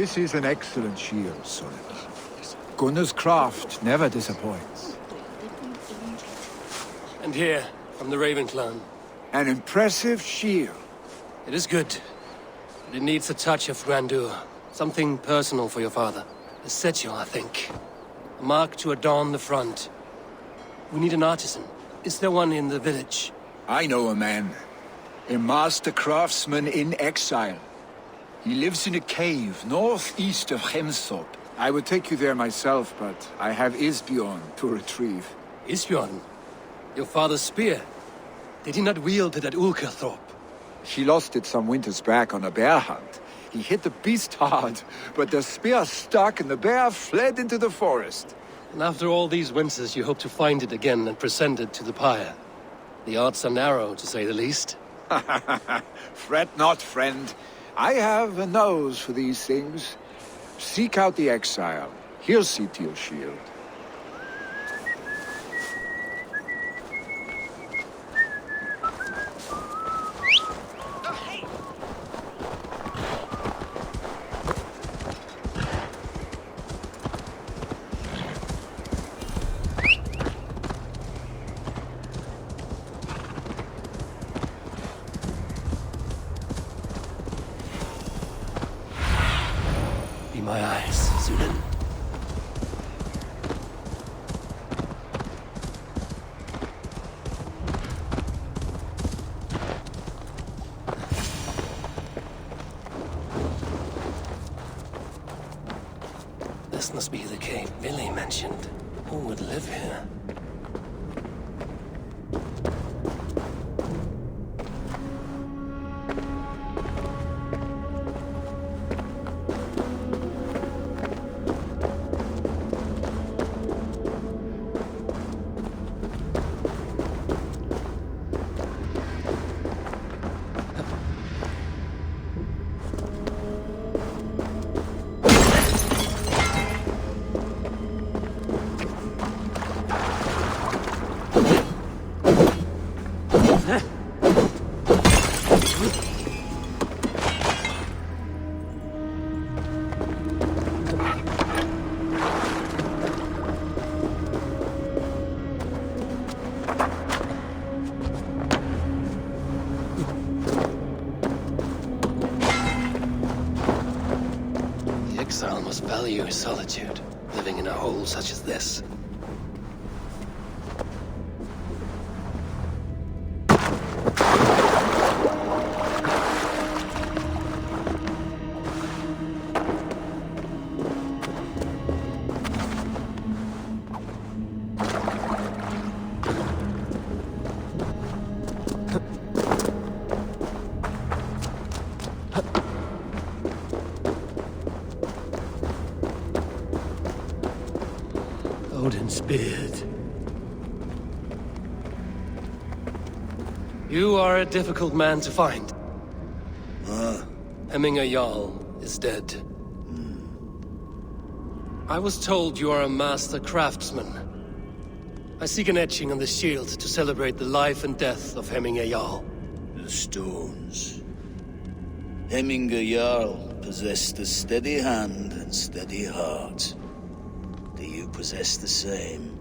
This is an excellent shield, son. Gunnar's craft never disappoints. And here, from the Raven clan. An impressive shield. It is good, but it needs a touch of grandeur. Something personal for your father. A sigil, I think. A mark to adorn the front. We need an artisan. Is there one in the village? I know a man. A master craftsman in exile. He lives in a cave northeast of Hemthorpe. I would take you there myself, but I have Isbjorn to retrieve. Isbjorn? Your father's spear? Did he not wield it at Ulkerthorpe? He lost it some winters back on a bear hunt. He hit the beast hard, but the spear stuck and the bear fled into the forest. And after all these winters, you hope to find it again and present it to the pyre. The odds are narrow, to say the least. Fret not, friend. I have a nose for these things. Seek out the exile. He'll see to your shield. Be my eyes, Zulin. This must be the cave Billy mentioned. Who would live here? Exile must value his solitude, living in a hole such as this. Odin's beard. You are a difficult man to find. Hemminger Jarl is dead. I was told you are a master craftsman. I seek an etching on the shield to celebrate the life and death of Hemminger Jarl. The stones. Hemminger Jarl possessed a steady hand and steady heart. Do you possess the same?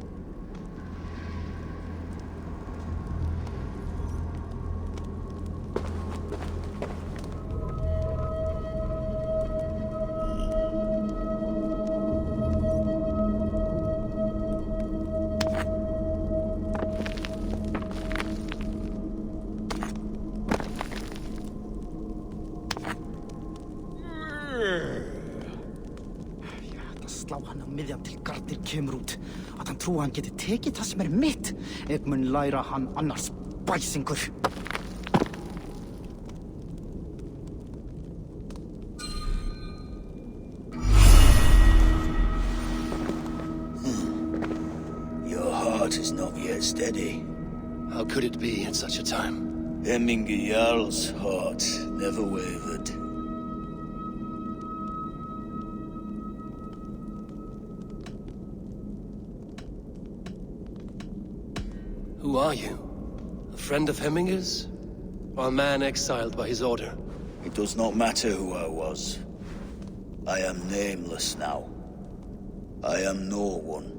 Slá hann á miðjan til Gardir kemur út. Að hann trúi hann geti tekið það sem mitt. Ég mun læra hann annars bæsingur. Your heart is not yet steady. How could it be at such a time? Hemminger Jarl's heart never wavered. Who are you? A friend of Hemminger's? Or a man exiled by his order? It does not matter who I was. I am nameless now. I am no one.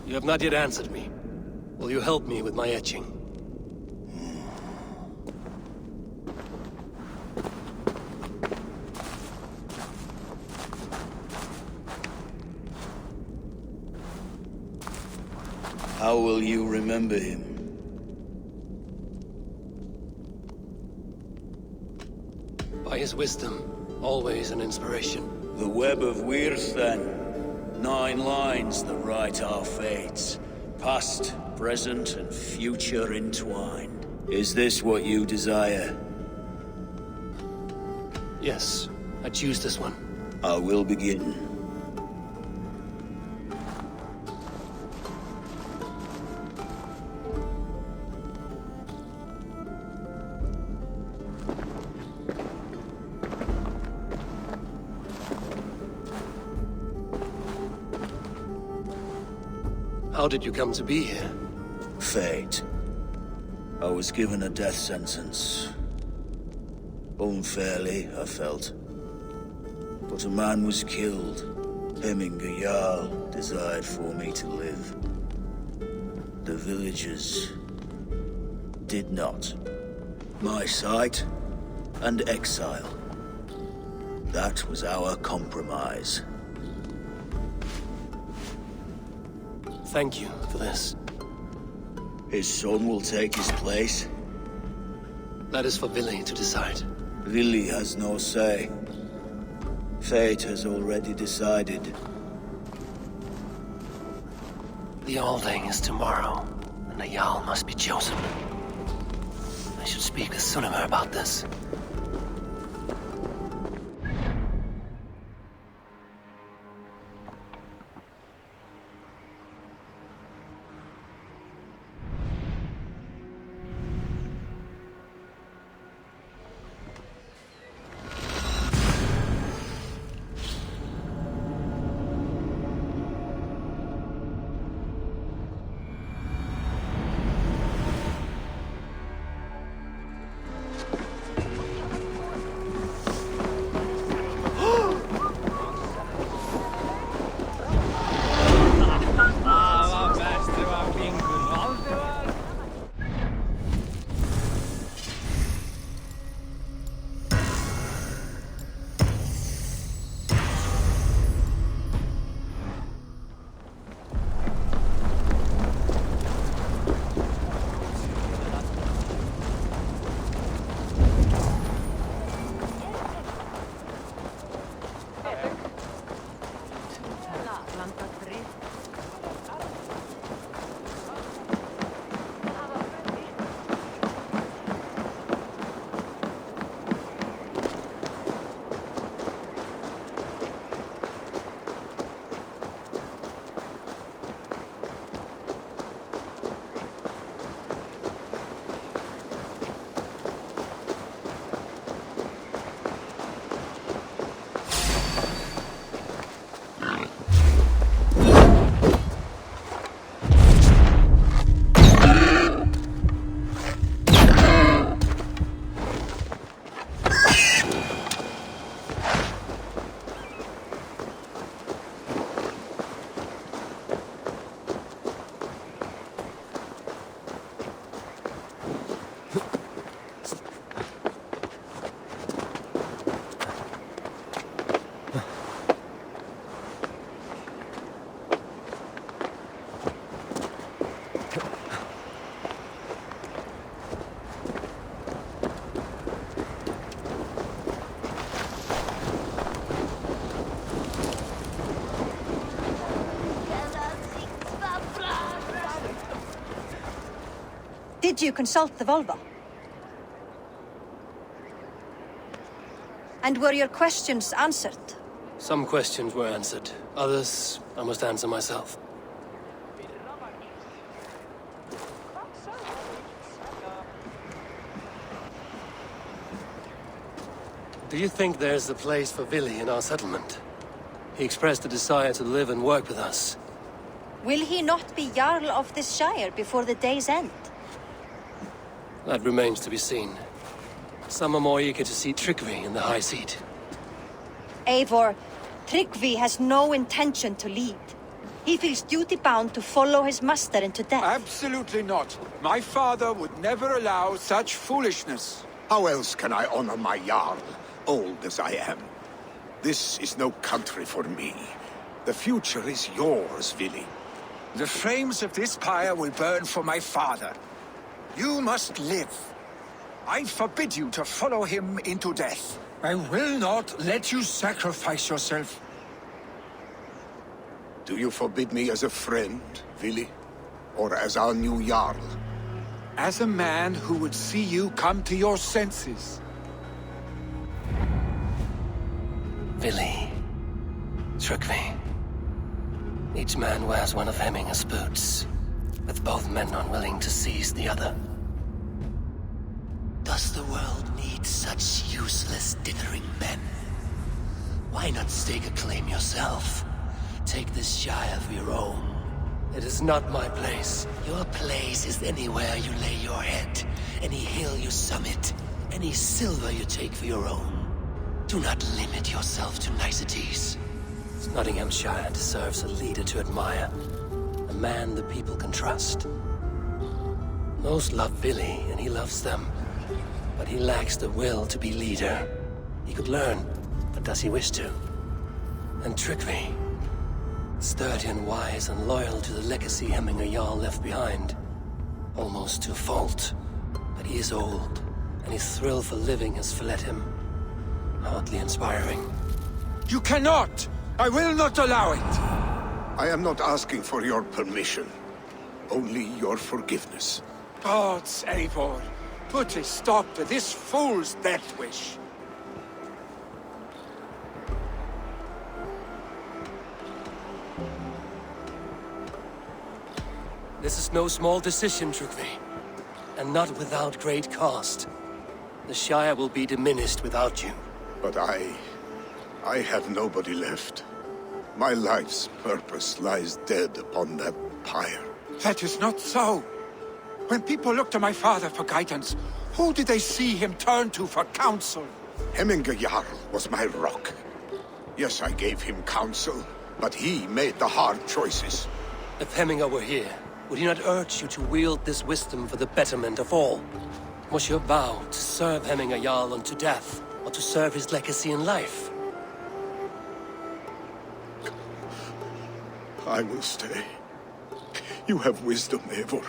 You have not yet answered me. Will you help me with my etching? How will you remember him? By his wisdom, always an inspiration. The web of Wirth, then. 9 lines that write our fates. Past, present, and future entwined. Is this what you desire? Yes, I choose this one. I will begin. How did you come to be here? Fate. I was given a death sentence. Unfairly, I felt. But a man was killed. Hemminger Jarl desired for me to live. The villagers did not. My sight and exile. That was our compromise. Thank you for this. His son will take his place. That is for Billy to decide. Lily has no say. Fate has already decided. The Alding is tomorrow, and the Jarl must be chosen. I should speak with Sunnema about this. Did you consult the Volva? And were your questions answered? Some questions were answered. Others, I must answer myself. Do you think there's a place for Billy in our settlement? He expressed a desire to live and work with us. Will he not be Jarl of this Shire before the day's end? That remains to be seen. Some are more eager to see trickery in the high seat. Eivor, Tryggvi has no intention to lead. He feels duty-bound to follow his master into death. Absolutely not. My father would never allow such foolishness. How else can I honor my Jarl, old as I am? This is no country for me. The future is yours, Vili. The flames of this pyre will burn for my father. You must live. I forbid you to follow him into death. I will not let you sacrifice yourself. Do you forbid me as a friend, Vili? Or as our new Jarl? As a man who would see you come to your senses. Vili. Tryggvi. Each man wears one of Hemminger's boots, with both men unwilling to seize the other. Does the world need such useless, dithering men? Why not stake a claim yourself? Take this shire for your own. It is not my place. Your place is anywhere you lay your head, any hill you summit, any silver you take for your own. Do not limit yourself to niceties. Nottinghamshire deserves a leader to admire, a man the people can trust. Most love Vili, and he loves them. But he lacks the will to be leader. He could learn, but does he wish to? And Tryggvi, sturdy and wise and loyal to the legacy Hemminger Jarl left behind. Almost to a fault. But he is old, and his thrill for living has fled him. Hardly inspiring. You cannot! I will not allow it! I am not asking for your permission. Only your forgiveness. Gods, Eivor, put a stop to this fool's death wish. This is no small decision, Tryggvi. And not without great cost. The Shire will be diminished without you. But I have nobody left. My life's purpose lies dead upon that pyre. That is not so. When people look to my father for guidance, who did they see him turn to for counsel? Hemminger Jarl was my rock. Yes, I gave him counsel, but he made the hard choices. If Hemminger were here, would he not urge you to wield this wisdom for the betterment of all? Was your vow to serve Hemminger Jarl unto death, or to serve his legacy in life? I will stay. You have wisdom, Eivor.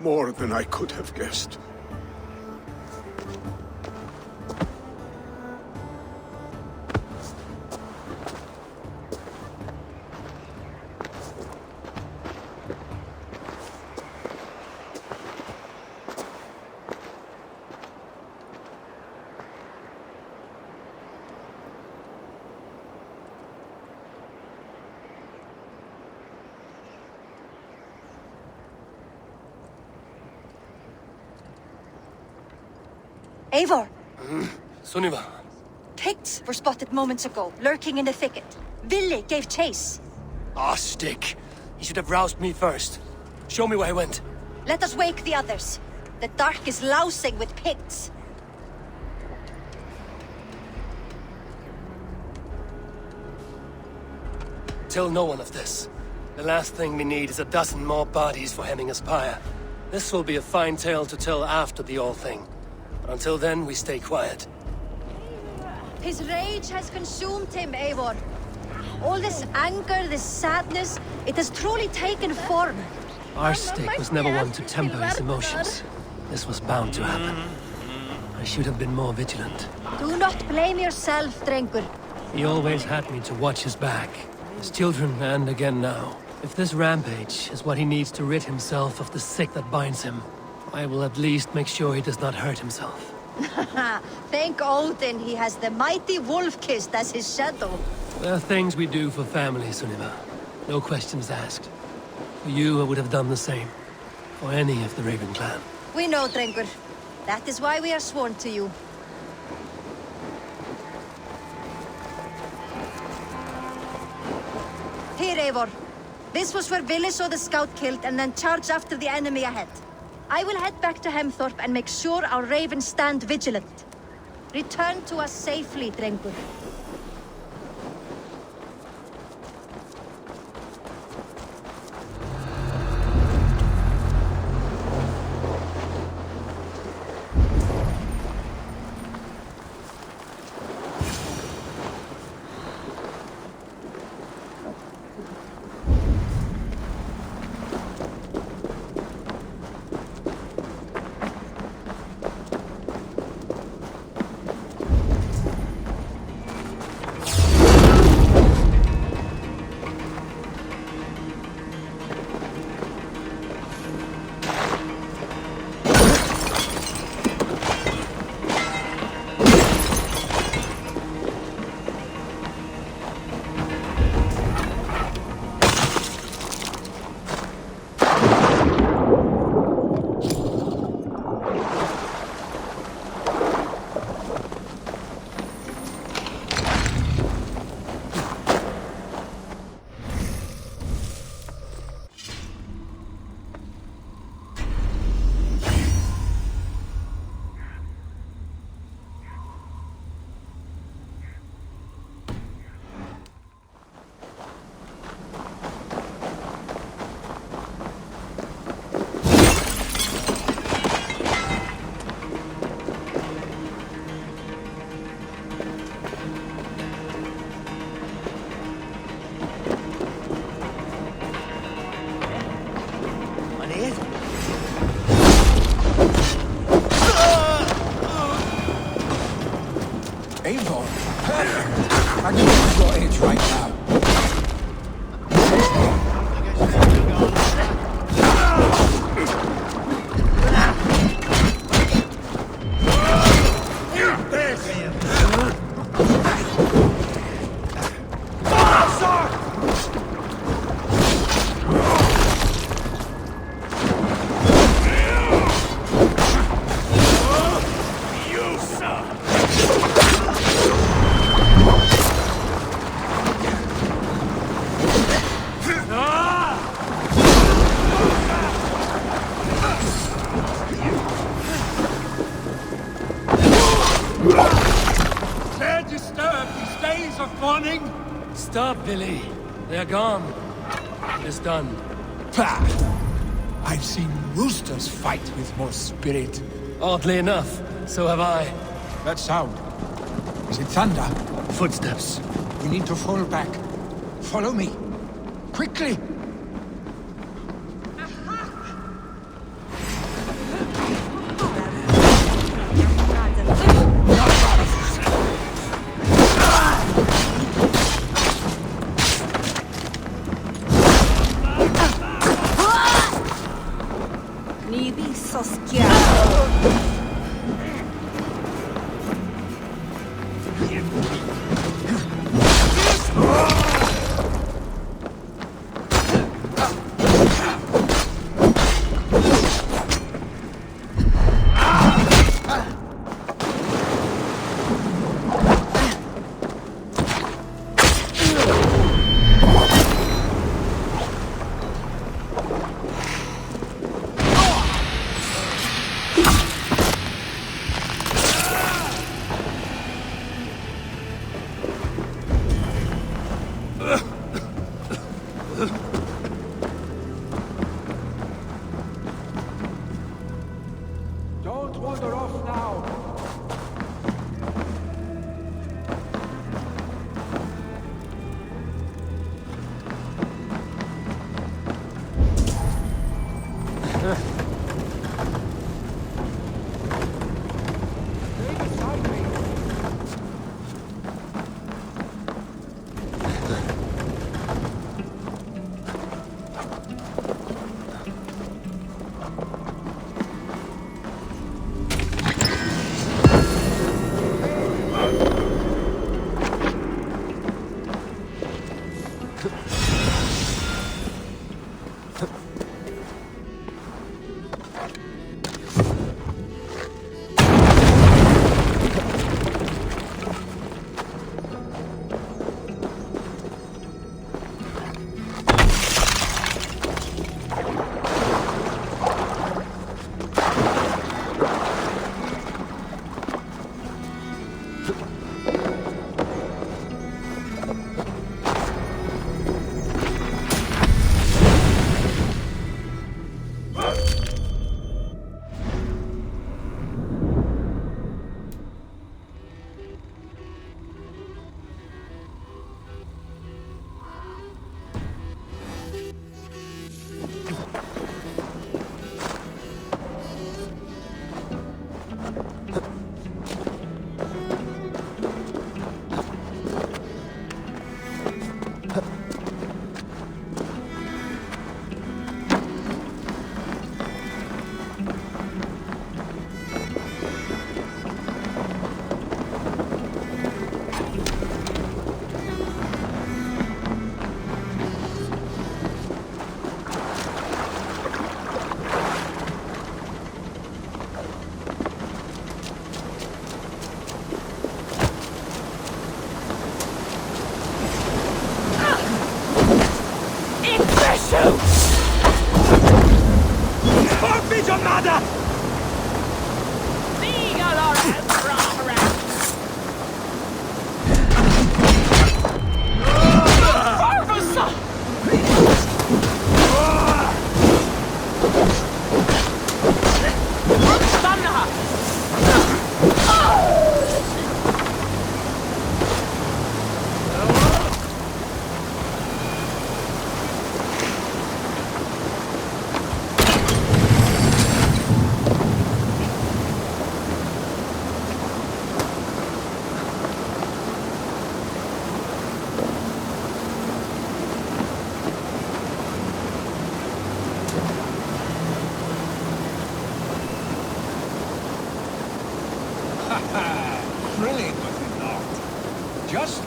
More than I could have guessed. Eivor, Sunniva. Picts were spotted moments ago, lurking in the thicket. Vili gave chase. Ah, stick. He should have roused me first. Show me where he went. Let us wake the others. The dark is lousing with Picts. Tell no one of this. The last thing we need is a dozen more bodies for Hemminger's pyre. This will be a fine tale to tell after the all-thing. But until then, we stay quiet. His rage has consumed him, Eivor. All this anger, this sadness, it has truly taken form. Our stick was never one to temper his emotions. This was bound to happen. I should have been more vigilant. Do not blame yourself, Drengr. He always had me to watch his back. His children, and again now. If this rampage is what he needs to rid himself of the sick that binds him, I will at least make sure he does not hurt himself. Thank Odin he has the mighty Wolf-Kissed as his shadow. There are things we do for family, Sunniva. No questions asked. For you, I would have done the same. For any of the Raven clan. We know, Drengr. That is why we are sworn to you. Here, Eivor. This was where Vili saw the scout killed and then charged after the enemy ahead. I will head back to Hemthorpe and make sure our ravens stand vigilant. Return to us safely, Drengr. Eivor, perfect. I can use your edge right now. Dare disturb these days of mourning? Stop, Billy. They're gone. It is done. Pah! I've seen roosters fight with more spirit. Oddly enough, so have I. That sound. Is it thunder? Footsteps. We need to fall back. Follow me. Quickly! Ni blir så scared. Don't wander off now. Stay beside me.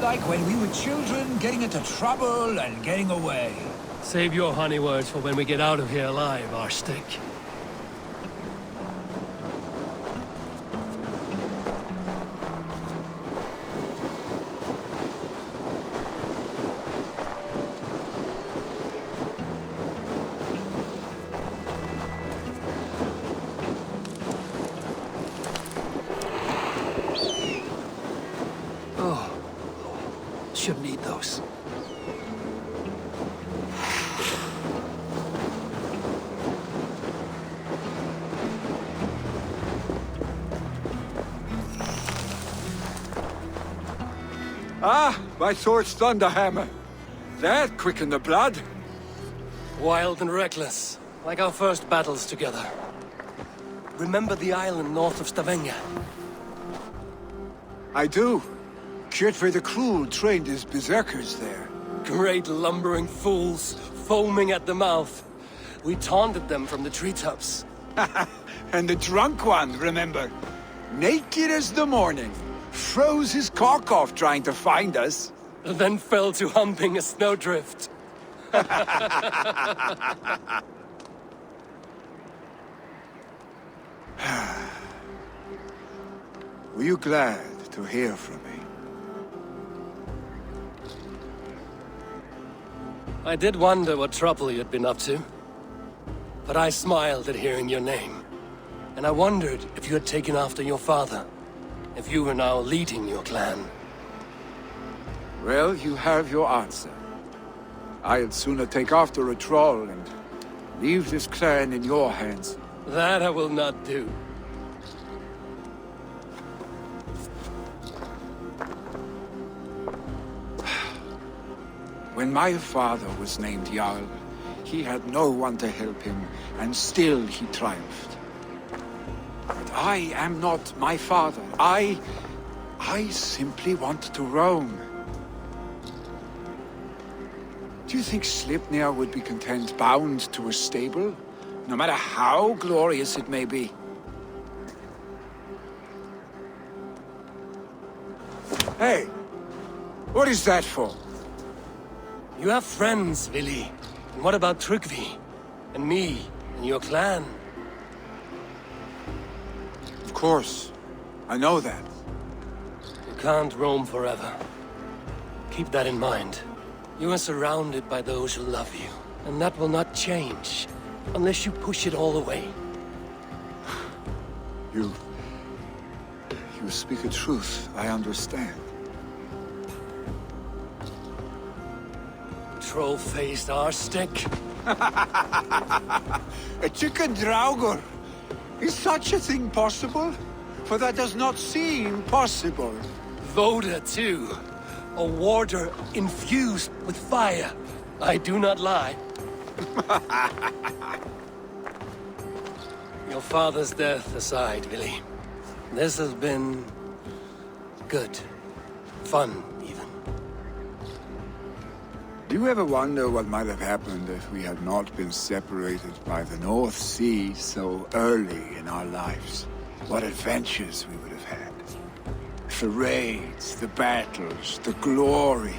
like when we were children, getting into trouble and getting away. Save your honey words for when we get out of here alive, Arstick. Shouldn't eat those. Ah, my sword's thunderhammer. That quickened the blood. Wild and reckless, like our first battles together. Remember the island north of Stavanger? I do. Kjotve the Cruel trained his berserkers there. Great lumbering fools, foaming at the mouth. We taunted them from the treetops. And the drunk one, remember? Naked as the morning. Froze his cock off trying to find us. Then fell to humping a snowdrift. Were you glad to hear from me? I did wonder what trouble you'd been up to. But I smiled at hearing your name. And I wondered if you had taken after your father. If you were now leading your clan. Well, you have your answer. I'd sooner take after a troll and leave this clan in your hands. That I will not do. When my father was named Jarl, he had no one to help him, and still he triumphed. But I am not my father. I simply want to roam. Do you think Sleipnir would be content bound to a stable, no matter how glorious it may be? Hey, what is that for? You have friends, Vili. And what about Tryggvi? And me? And your clan? Of course. I know that. You can't roam forever. Keep that in mind. You are surrounded by those who love you. And that will not change. Unless you push it all away. You speak a truth. I understand. Troll-faced Arstick. A chicken Drengr! Is such a thing possible? For that does not seem possible. Voda, too. A warder infused with fire. I do not lie. Your father's death aside, Vili. This has been... good. Fun, even. Do you ever wonder what might have happened if we had not been separated by the North Sea so early in our lives? What adventures we would have had. The raids, the battles, the glory.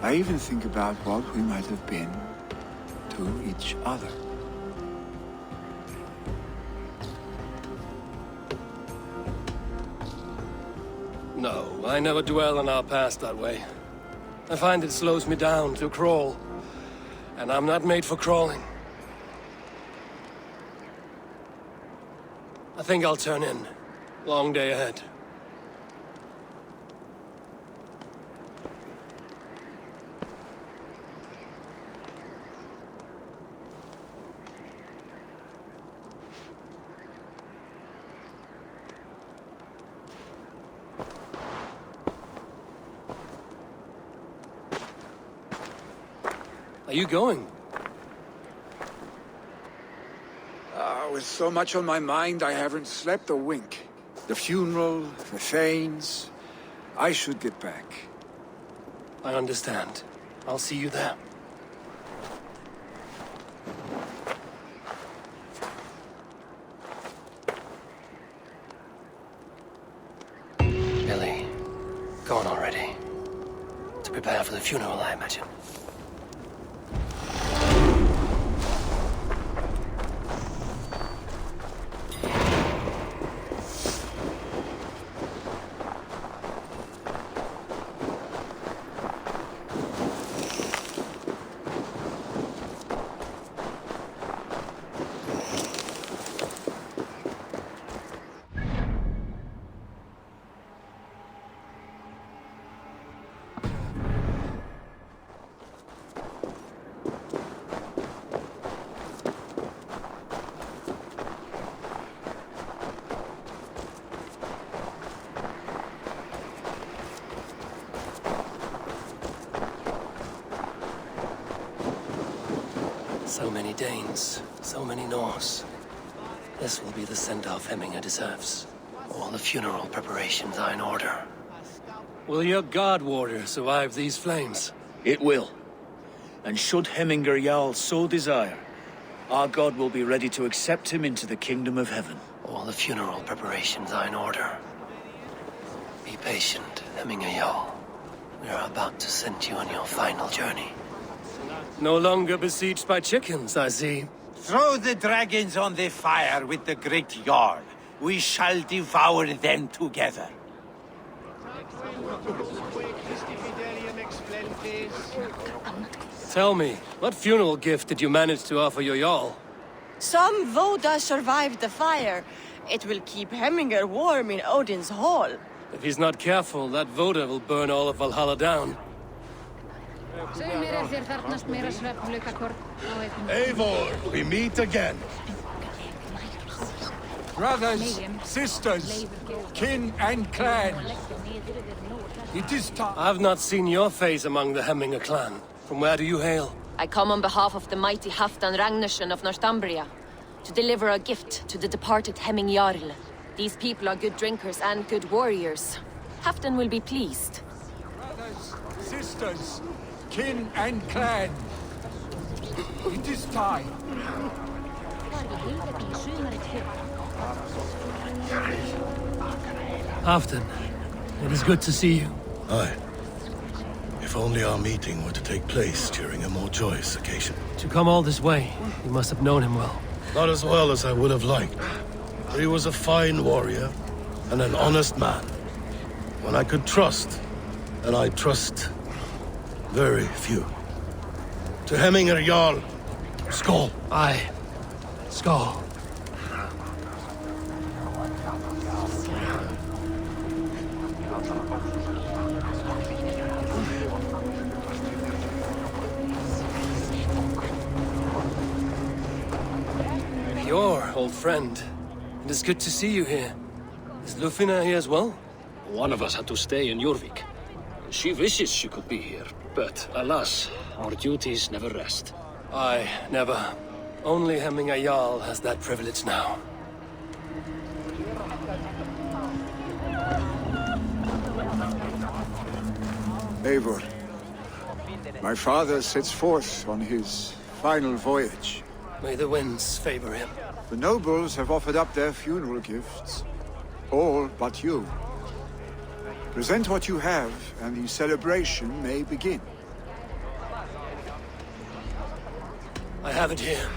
I even think about what we might have been to each other. No, I never dwell on our past that way. I find it slows me down to crawl. And I'm not made for crawling. I think I'll turn in. Long day ahead. Are you going? With so much on my mind, I haven't slept a wink. The funeral, the Thanes. I should get back. I understand. I'll see you there. Billy, prepare for the funeral, I imagine. So many Danes, so many Norse. This will be the send-off Hemminger deserves. All the funeral preparations are in order. Will your guard warrior survive these flames? It will. And should Hemminger Jarl so desire, our god will be ready to accept him into the kingdom of heaven. All the funeral preparations are in order. Be patient, Hemminger Jarl. We are about to send you on your final journey. No longer besieged by chickens, I see. Throw the dragons on the fire with the great Jarl. We shall devour them together. Tell me, what funeral gift did you manage to offer your Jarl? Some Voda survived the fire. It will keep Hemminger warm in Odin's hall. If he's not careful, that Voda will burn all of Valhalla down. Eivor, we meet again. Brothers, sisters, kin and clan. It is time. I've not seen your face among the Hemminger clan. From where do you hail? I come on behalf of the mighty Halfdan Ragnarsson of Northumbria to deliver a gift to the departed Hemming Jarl. These people are good drinkers and good warriors. Halfdan will be pleased. Brothers, sisters, kin and clan. It is time. Halfdan, it is good to see you. Aye. If only our meeting were to take place during a more joyous occasion. To come all this way, you must have known him well. Not as well as I would have liked. But he was a fine warrior and an honest man. One I could trust, and I trust very few. To Hemminger Jarl, Skål. Aye. Skål. Your old friend. It is good to see you here. Is Lufina here as well? One of us had to stay in Jorvik. She wishes she could be here, but alas, our duties never rest. Aye, never. Only Hemminger Jarl has that privilege now. Eivor, my father sets forth on his final voyage. May the winds favor him. The nobles have offered up their funeral gifts. All but you. Present what you have, and the celebration may begin. I have it here.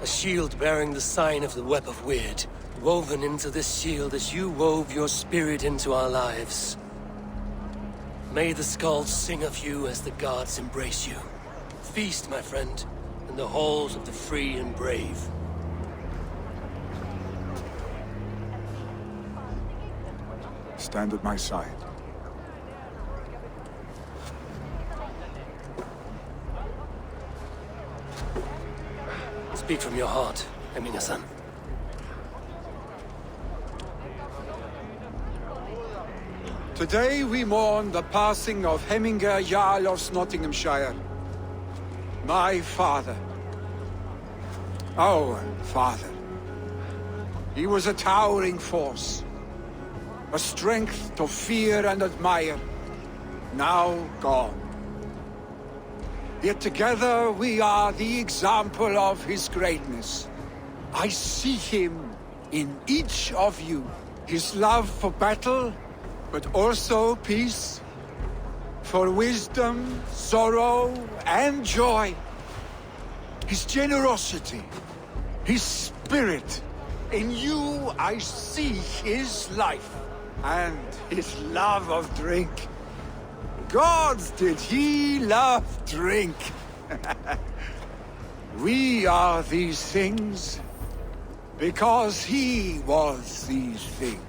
A shield bearing the sign of the Web of Weird. Woven into this shield as you wove your spirit into our lives. May the skulls sing of you as the gods embrace you. Feast, my friend, in the halls of the free and brave. Stand at my side. Speak from your heart, Hemminger-san. Today we mourn the passing of Hemminger Jarl of Nottinghamshire. My father. Our father. He was a towering force. A strength to fear and admire. Now gone. Yet together we are the example of his greatness. I see him in each of you. His love for battle, but also peace. For wisdom, sorrow, and joy. His generosity, his spirit. In you I see his life, and his love of drink. Gods, did he love drink! We are these things because he was these things.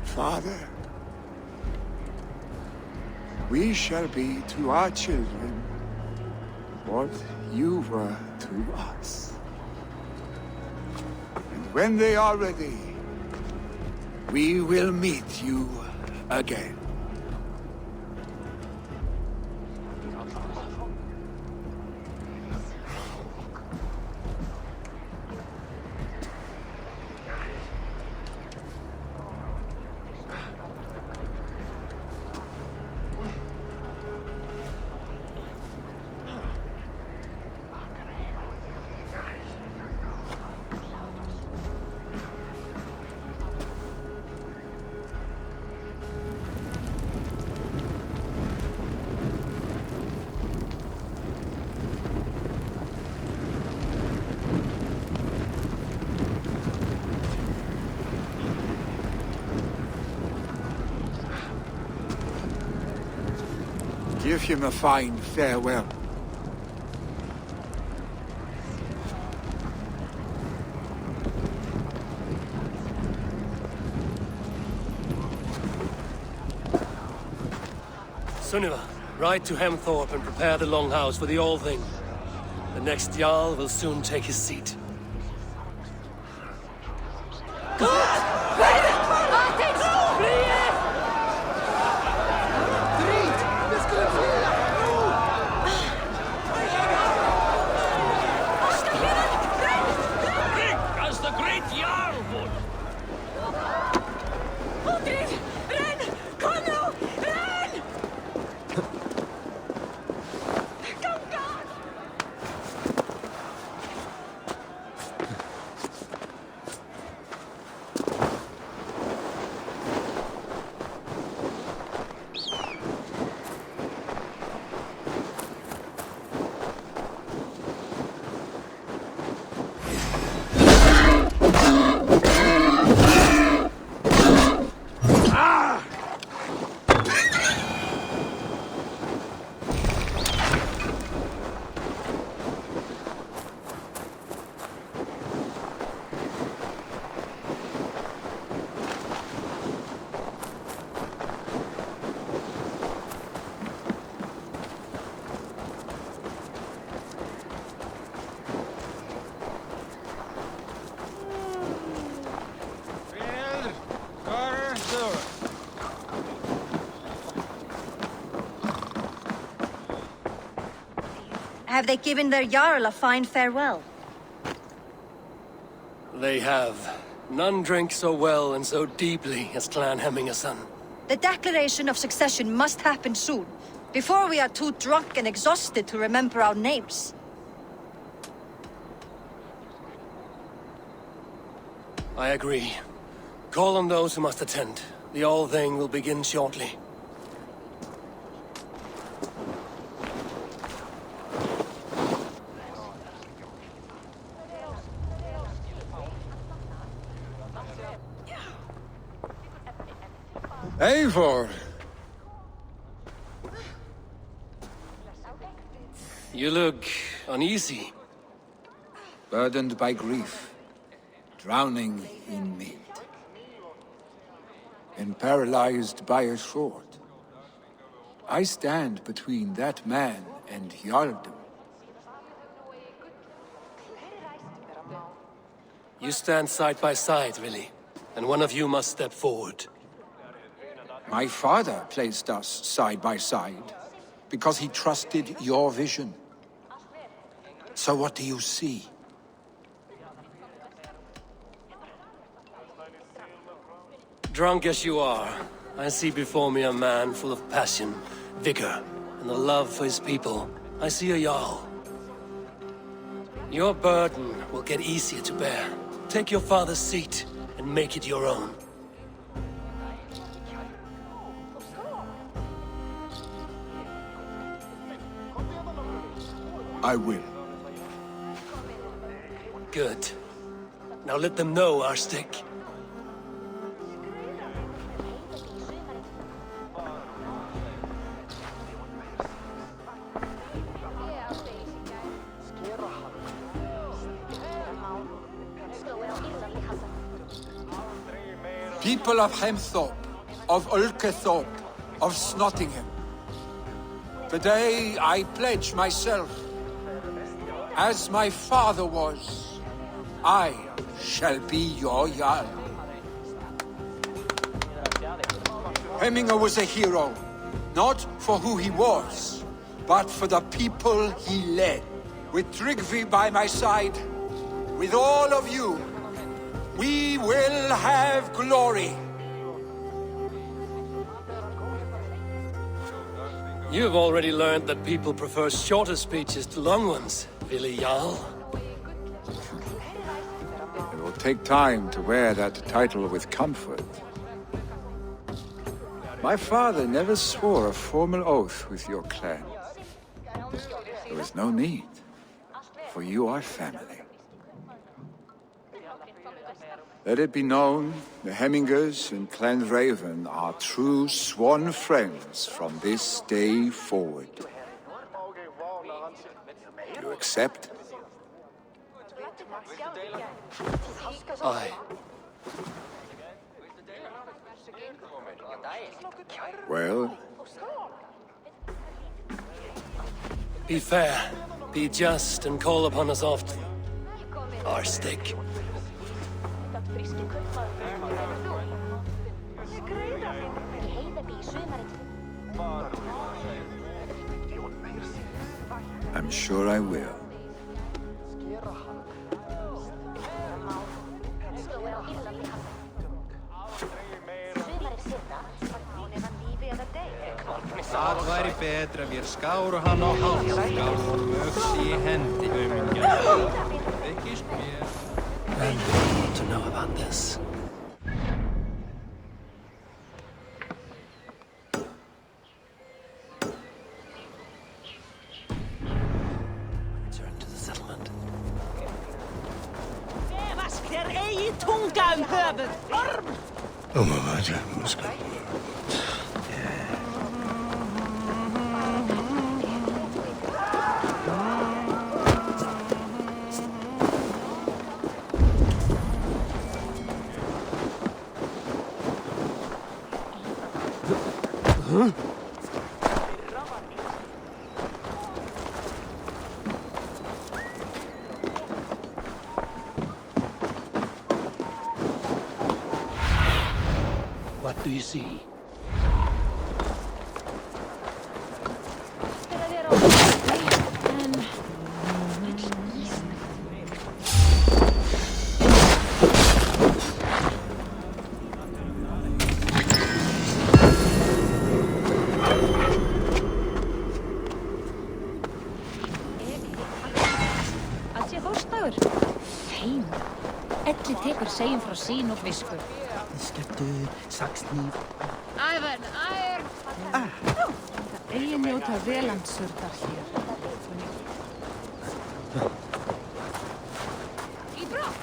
Father, we shall be to our children what you were to us. And when they are ready, we will meet you again. Give him a fine farewell. Sunniva, ride to Hemthorpe and prepare the Longhouse for the All-Thing. The next Jarl will soon take his seat. Have they given their Jarl a fine farewell? They have. None drink so well and so deeply as Clan Hemmingerson. The declaration of succession must happen soon, before we are too drunk and exhausted to remember our names. I agree. Call on those who must attend. The All-Thing will begin shortly. Eivor! You look uneasy. Burdened by grief, drowning in mead, and paralyzed by a sword. I stand between that man and Jarldom. You stand side by side, really, and one of you must step forward. My father placed us side by side because he trusted your vision. So what do you see? Drunk as you are, I see before me a man full of passion, vigor, and a love for his people. I see a Jarl. Your burden will get easier to bear. Take your father's seat and make it your own. I will. Good. Now let them know our stick. People of Hemthorpe, of Ulkethorpe, of Snottingham. Today I pledge myself. As my father was, I shall be your Jarl. Hemminger was a hero, not for who he was, but for the people he led. With Drengr by my side, with all of you, we will have glory. You've already learned that people prefer shorter speeches to long ones, Willi Jarl. It will take time to wear that title with comfort. My father never swore a formal oath with your clan. There is no need, for you are family. Let it be known, the Hemmingers and Clan Raven are true sworn friends from this day forward. You accept? Aye. Well? Be fair, be just, and call upon us often. Our stick. I'm sure I will. Það væri betra við skáru hann á háls, skáru öxi í hendi, Þykist mér. And you want to know about this. Return to the settlement. Vask þér eigi tunga höfuð, orm! Oh, my God, let's go. What do you see? Tekur segjum frá sín og visku. Skeptu, saxnýf. Ævar, ævar! Eigi njóta velandsurðar hér. Í brott!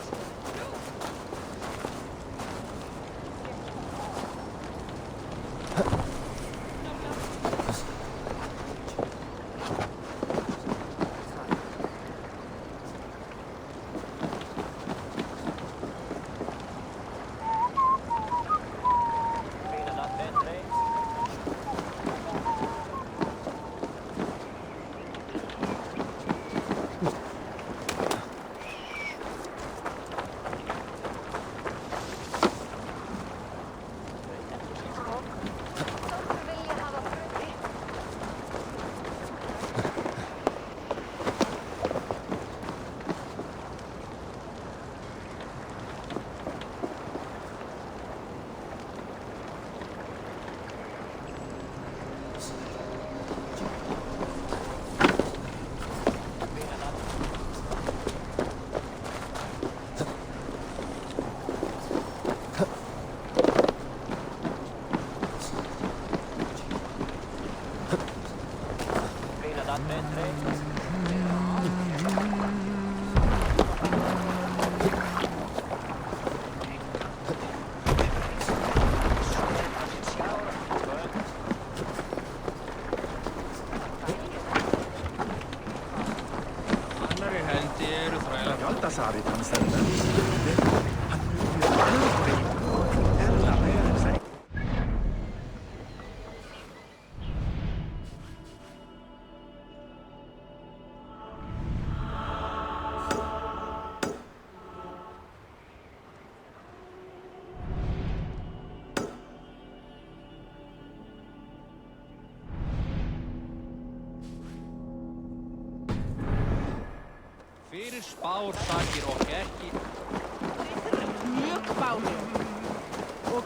Fyrir spár takir okkur ekki. Þetta er mjög báli. Og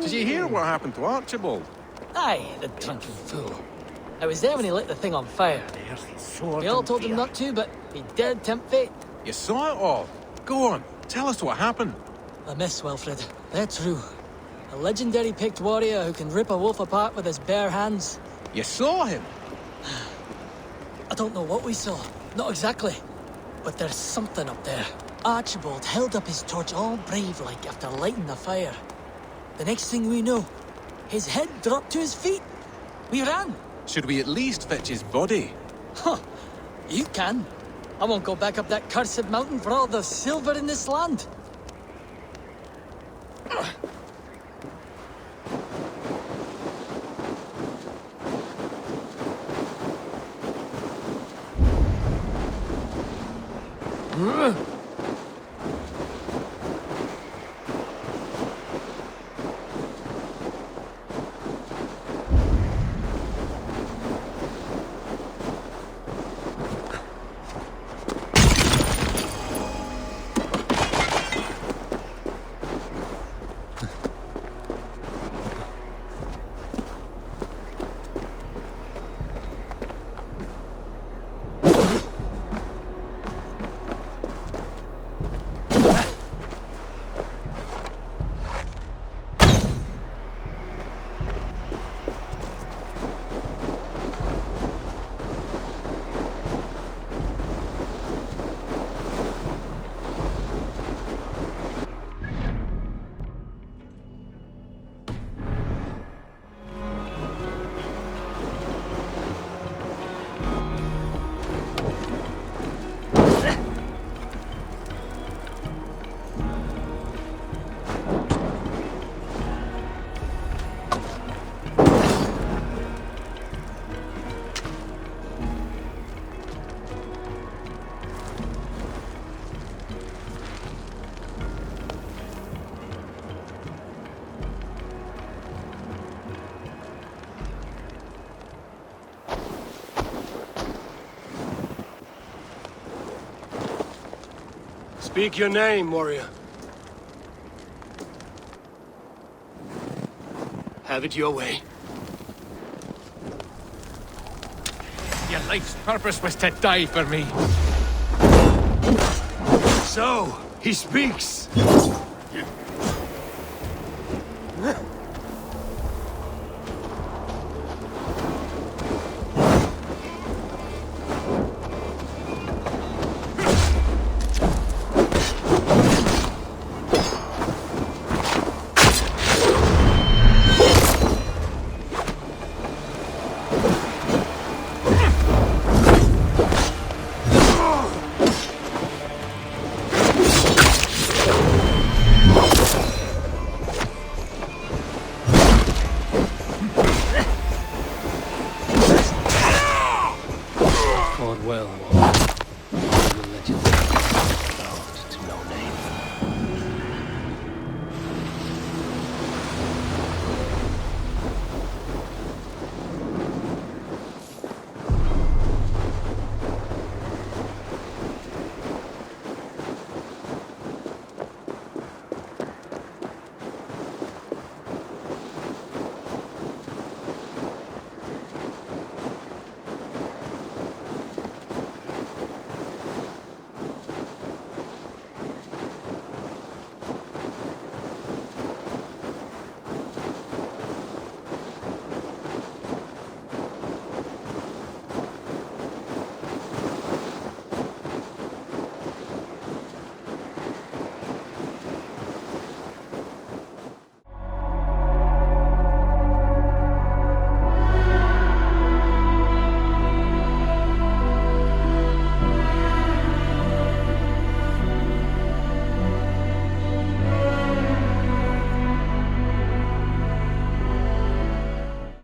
Did you hear what happened to Archibald? Aye, the drunken fool. I was there when he lit the thing on fire. We all told him not to, but he dared tempt fate. You saw it all. Go on, tell us what happened. A miss, Wilfred. They're true. A legendary picked warrior who can rip a wolf apart with his bare hands. You saw him? I don't know what we saw. Not exactly. But there's something up there. Archibald held up his torch all brave-like after lighting the fire. The next thing we know, his head dropped to his feet. We ran. Should we at least fetch his body? Huh. You can. I won't go back up that cursed mountain for all the silver in this land. Speak your name, warrior. Have it your way. Your life's purpose was to die for me. So, he speaks.